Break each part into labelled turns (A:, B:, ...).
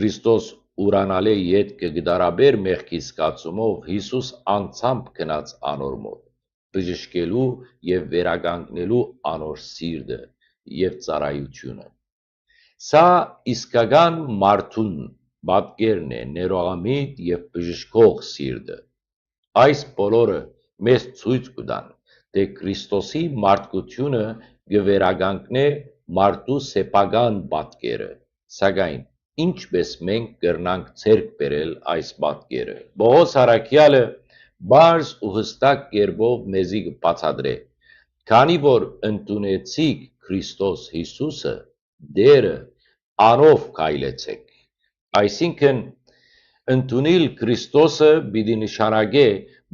A: Քրիստոս ուրանալե ետ կգդարաբեր մեղքի զգացումով Հիսուս անցամբ գնաց անոր մոտ, բժշկելու եւ վերականգնելու անոր սիրտը եւ ծառայությունը։ Սա իսկական մարդուն պատկերն է ներողամիտ եւ բժշկող սիրտը։ Այս բոլորը մեզ ցույց կտան, թե Քրիստոսի մարդկությունը կվերականգնե մարդու սեփական պատկերը, սակայն ինչպես մենք կրնանք ձեռք բերել այս պատկերը։ Պողոս առաքյալը բարձ ու հստակ կերպով մեզի կբացատրե, քանի որ ընդունեցիք Քրիստոս Հիսուսը, Տերը, անով քայլեցեք։ Այսինքն ընդունել Քրիստոսը պիտի նշանակե,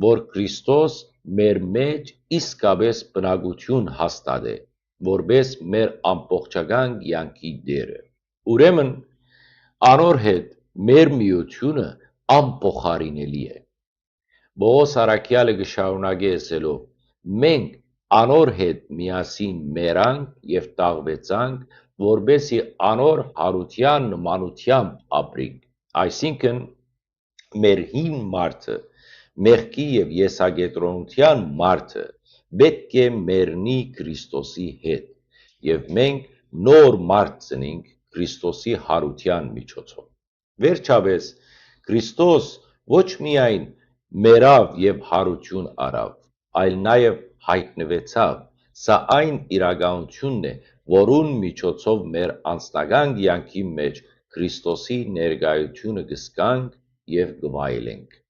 A: որ Քրիստոս մեր մեջ իսկապես բնակություն հաստատե, որպես մեր ամբողջական կյանքի Տերը։ Ուրեմն անոր հետ մեր միությունը անփոխարինելի է։ Պողոս առաքյալը կշարունակի ասելով. մենք անոր հետ միասին մերանք եւ տաղվեցանք, որբեսի անոր հարության նմանությամբ ապրենք, այսինքն մեր հին մարդը, մեղքի եւ եսակետրոնության մարդը պետք է մեռնի Քրիստոսի հետ եւ մենք նոր մարդ ծնենք Քրիստոսի հարության միջոցով։ Վերջապես Քրիստոս ոչ միայն մեռավ եւ հարություն արավ, այլ նաեւ հայտնվեցավ։ Սա այն իրականությունն է, որուն միջոցով մեր անձնական կյանքի մեջ Քրիստոսի ներկայությունը կզգանք եւ կվայելենք։